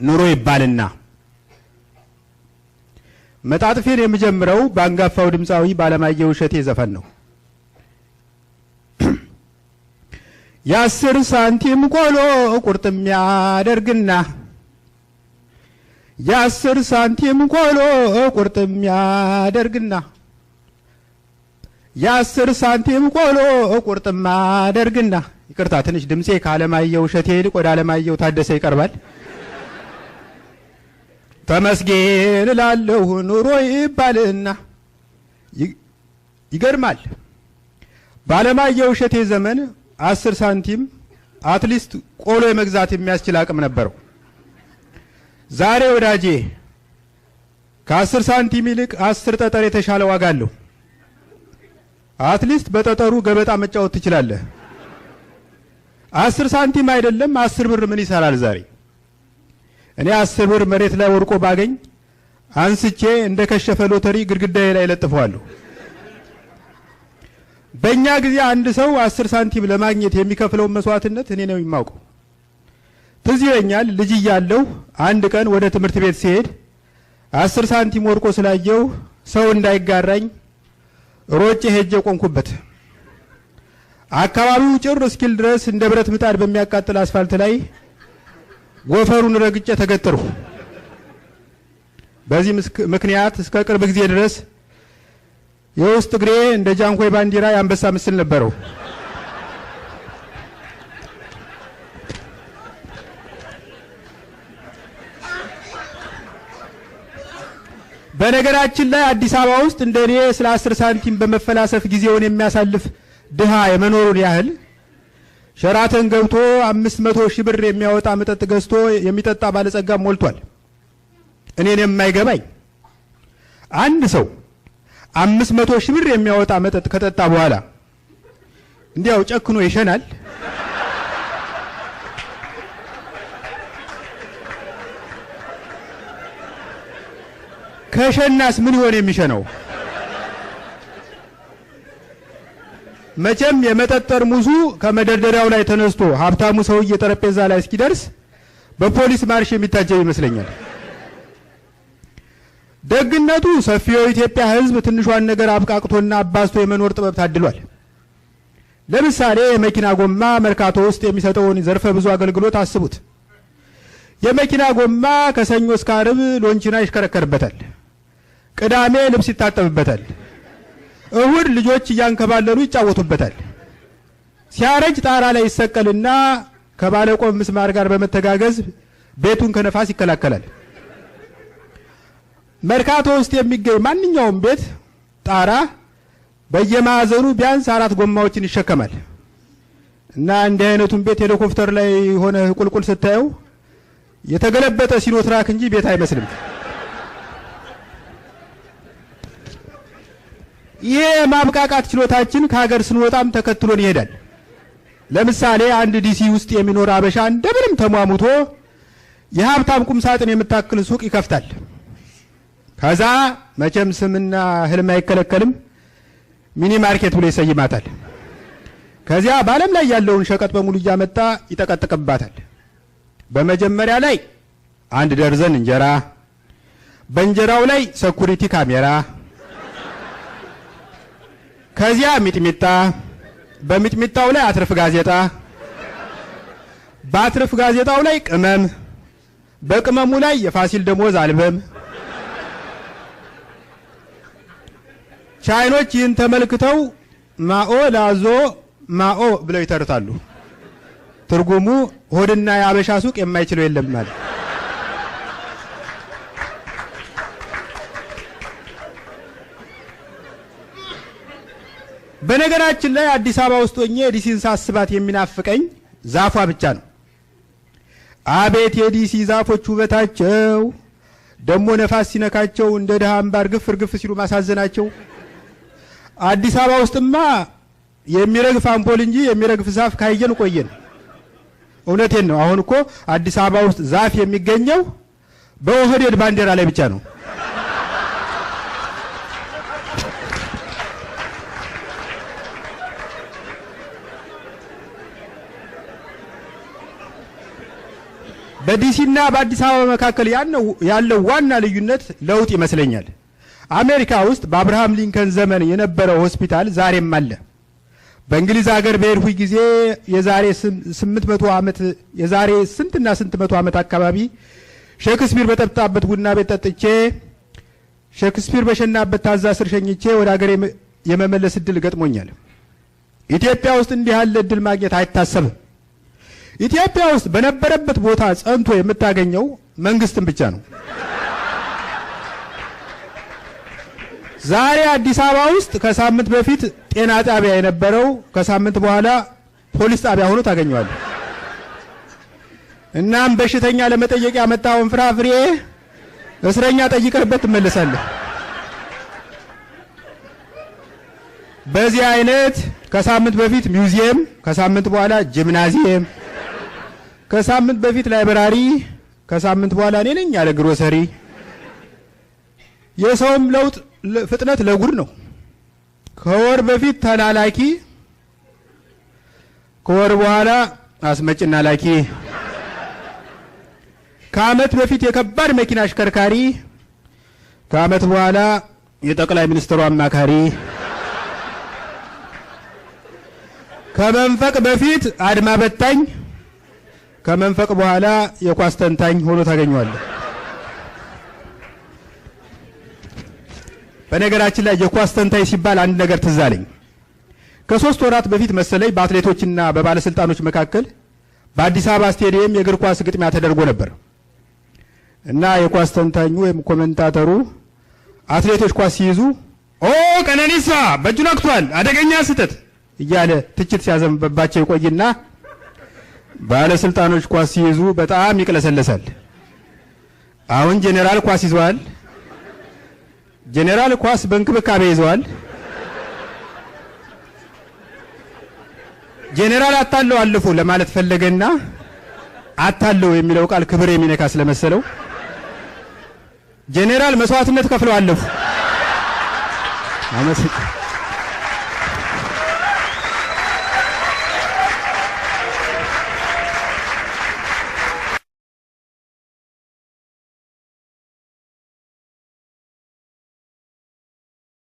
ኑሮ ይባልና መጣጥፌን የምጀምረው በአንጋፋው ድምፃዊ ባለማየሁ እሸቴ ዘፈን ነው። የ10 ሳንቲም ቆሎ ቁርጥም ያደርግና የ10 ሳንቲም ቆሎ ቁርጥም ያደርግና የ10 ሳንቲም ቆሎ ቁርጥም ያደርግና። ይቅርታ ትንሽ ድምጼ ከአለማየሁ እሸቴ ይልቅ ወደ አለማየሁ ታደሰ ይቀርባል። ተመስገን እላለሁ ኑሮ ይባልና። ይገርማል። ባለማየሁ እሸቴ ዘመን 10 ሳንቲም አትሊስት ቆሎ የመግዛት የሚያስችል አቅም ነበረው። ዛሬ ወዳጄ ከ10 ሳንቲም ይልቅ 10 ጠጠር የተሻለ ዋጋ አለው። አትሊስት በጠጠሩ ገበጣ መጫወት ትችላለህ። 10 ሳንቲም አይደለም 10 ብር ምን ይሰራል ዛሬ? እኔ 10 ብር መሬት ላይ ወድቆ ባገኝ አንስቼ እንደ ከሸፈ ሎተሪ ግድግዳዬ ላይ ለጥፈዋለሁ። በእኛ ጊዜ አንድ ሰው 10 ሳንቲም ለማግኘት የሚከፍለውን መስዋዕትነት እኔ ነው የማውቀው። ትዝ ይለኛል ልጅ እያለሁ አንድ ቀን ወደ ትምህርት ቤት ሲሄድ 10 ሳንቲም ወድቆ ስላየው ሰው እንዳይጋራኝ ሮጬ ሄጄ ቆንኩበት። አካባቢው ጭር እስኪል ድረስ እንደ ብረት ምጣድ በሚያቃጥል አስፋልት ላይ ጎፈሩን ረግጬ ተገጠርኩ። በዚህ ምክንያት እስከ ቅርብ ጊዜ ድረስ የውስጥ እግሬ እንደ ጃንኮይ ባንዲራ የአንበሳ ምስል ነበረው። በነገራችን ላይ አዲስ አበባ ውስጥ እንደኔ ስለ 10 ሳንቲም በመፈላሰፍ ጊዜውን የሚያሳልፍ ድሃ የመኖሩን ያህል ሸራተን ገብቶ 500 ሺህ ብር የሚያወጣ መጠጥ ገዝቶ የሚጠጣ ባለጸጋ ሞልቷል። እኔን የማይገባኝ አንድ ሰው 500 ሺህ ብር የሚያወጣ መጠጥ ከጠጣ በኋላ እንዲያው ጨክኖ ይሸናል? ከሸናስ ምን ይሆን የሚሸነው? መቼም የመጠጥ ጠርሙሱ ከመደርደሪያው ላይ ተነስቶ ሀብታሙ ሰውዬ ጠረጴዛ ላይ እስኪደርስ በፖሊስ ማርሽ የሚታጀብ ይመስለኛል። ደግነቱ ሰፊው የኢትዮጵያ ሕዝብ ትንሿን ነገር አብቃቅቶና አባዝቶ የመኖር ጥበብ ታድሏል። ለምሳሌ የመኪና ጎማ መርካቶ ውስጥ የሚሰጠውን ዘርፈ ብዙ አገልግሎት አስቡት። የመኪና ጎማ ከሰኞ እስከ ዓርብ ሎንቺና ይሽከረከርበታል። ቅዳሜ ልብስ ይታጠብበታል። እሁድ ልጆች እያንከባለሉ ይጫወቱበታል። ሲያረጅ ጣራ ላይ ይሰቀልና ከባለቆም ምስማር ጋር በመተጋገዝ ቤቱን ከነፋስ ይከላከላል። መርካቶ ውስጥ የሚገኝ ማንኛውም ቤት ጣራ በየማዕዘኑ ቢያንስ 4 ጎማዎችን ይሸከማል እና እንዲህ አይነቱን ቤት ሄሊኮፕተር ላይ ሆነ ቁልቁል ስታየው የተገለበጠ ሲኖትራክ እንጂ ቤት አይመስልም። ይሄ ማብቃቃት ችሎታችን ከሀገር ስንወጣም ተከትሎን ይሄዳል። ለምሳሌ አንድ ዲሲ ውስጥ የሚኖር አበሻ እንደምንም ተሟሙቶ የሀብታም ቁም ሳጥን የምታክል ሱቅ ይከፍታል። ከዛ መቼም ስምና ህልም አይከለከልም ሚኒ ማርኬት ብሎ ይሰይማታል። ከዚያ በዓለም ላይ ያለውን ሸቀጥ በሙሉ እያመጣ ይጠቀጥቅባታል። በመጀመሪያ ላይ 1 ደርዘን እንጀራ፣ በእንጀራው ላይ ሴኩሪቲ ካሜራ፣ ከዚያ ሚጥሚጣ፣ በሚጥሚጣው ላይ አትርፍ ጋዜጣ፣ በአትርፍ ጋዜጣው ላይ ቅመም፣ በቅመሙ ላይ የፋሲል ደሞዝ አልበም። ቻይኖች ይህን ተመልክተው ማኦ ላዞ ማኦ ብለው ይተርታሉ። ትርጉሙ ሆድና የአበሻ ሱቅ የማይችለው የለም ማለት። በነገራችን ላይ አዲስ አበባ ውስጥ ሆኜ ዲሲን ሳስባት የሚናፍቀኝ ዛፏ ብቻ ነው። አቤት የዲሲ ዛፎች ውበታቸው! ደሞ ነፋስ ሲነካቸው እንደ ድሃ አምባር ግፍ እርግፍ ሲሉ ማሳዘናቸው። አዲስ አበባ ውስጥማ የሚረግፍ አምፖል እንጂ የሚረግፍ ዛፍ ካየን ቆየን። እውነቴን ነው። አሁን እኮ አዲስ አበባ ውስጥ ዛፍ የሚገኘው በኦህዴድ ባንዲራ ላይ ብቻ ነው። በዲሲና በአዲስ አበባ መካከል ያለው ዋና ልዩነት ለውጥ ይመስለኛል። አሜሪካ ውስጥ በአብርሃም ሊንከን ዘመን የነበረው ሆስፒታል ዛሬም አለ። በእንግሊዝ ሀገር በሄድኩኝ ጊዜ የዛሬ 800 ዓመት የዛሬ ስንትና ስንት መቶ ዓመት አካባቢ ሼክስፒር በጠጣበት ቡና ቤት ጠጥቼ ሼክስፒር በሸናበት ታዛ ስር ሸኝቼ ወደ ሀገር የመመለስ እድል ገጥሞኛል። ኢትዮጵያ ውስጥ እንዲህ ያለ እድል ማግኘት አይታሰብም። ኢትዮጵያ ውስጥ በነበረበት ቦታ ጸንቶ የምታገኘው መንግስትን ብቻ ነው። ዛሬ አዲስ አበባ ውስጥ ከሳምንት በፊት ጤና ጣቢያ የነበረው ከሳምንት በኋላ ፖሊስ ጣቢያ ሆኖ ታገኘዋለህ። እናም በሽተኛ ለመጠየቅ ያመጣውን ፍራፍሬ እስረኛ ጠይቀህበት ትመለሳለህ። በዚህ አይነት ከሳምንት በፊት ሚውዚየም፣ ከሳምንት በኋላ ጂምናዚየም፣ ከሳምንት በፊት ላይብራሪ፣ ከሳምንት በኋላ እኔ ነኝ ያለ ግሮሰሪ። የሰውም ለውጥ ፍጥነት ለጉድ ነው። ከወር በፊት ተላላኪ፣ ከወር በኋላ አስመጭና ላኪ፣ ከዓመት በፊት የከባድ መኪና አሽከርካሪ፣ ከዓመት በኋላ የጠቅላይ ሚኒስትሩ አማካሪ፣ ከመንፈቅ በፊት አድማ በታኝ፣ ከመንፈቅ በኋላ የኳስ ተንታኝ ሆኖ ታገኘዋለህ። በነገራችን ላይ የኳስ ተንታኝ ሲባል አንድ ነገር ትዝ አለኝ። ከ3 ወራት በፊት መሰለኝ በአትሌቶችና በባለስልጣኖች መካከል በአዲስ አበባ ስቴዲየም የእግር ኳስ ግጥሚያ ተደርጎ ነበር እና የኳስ ተንታኙ ወይም ኮሜንታተሩ አትሌቶች ኳስ ሲይዙ ኦ ቀነኒሳ በእጁ ነክቷል፣ አደገኛ ስህተት እያለ ትችት ሲያዘንብባቸው ይቆይና ባለስልጣኖች ኳስ ሲይዙ በጣም ይቅለሰለሳል። አሁን ጄኔራል ኳስ ይዘዋል፣ ጄኔራል ኳስ በእንክብካቤ ይዘዋል፣ ጄኔራል አታለው አለፉ ለማለት ፈለገና አታለው የሚለው ቃል ክብር የሚነካ ስለመሰለው ጄኔራል መስዋዕትነት ከፍለው አለፉ።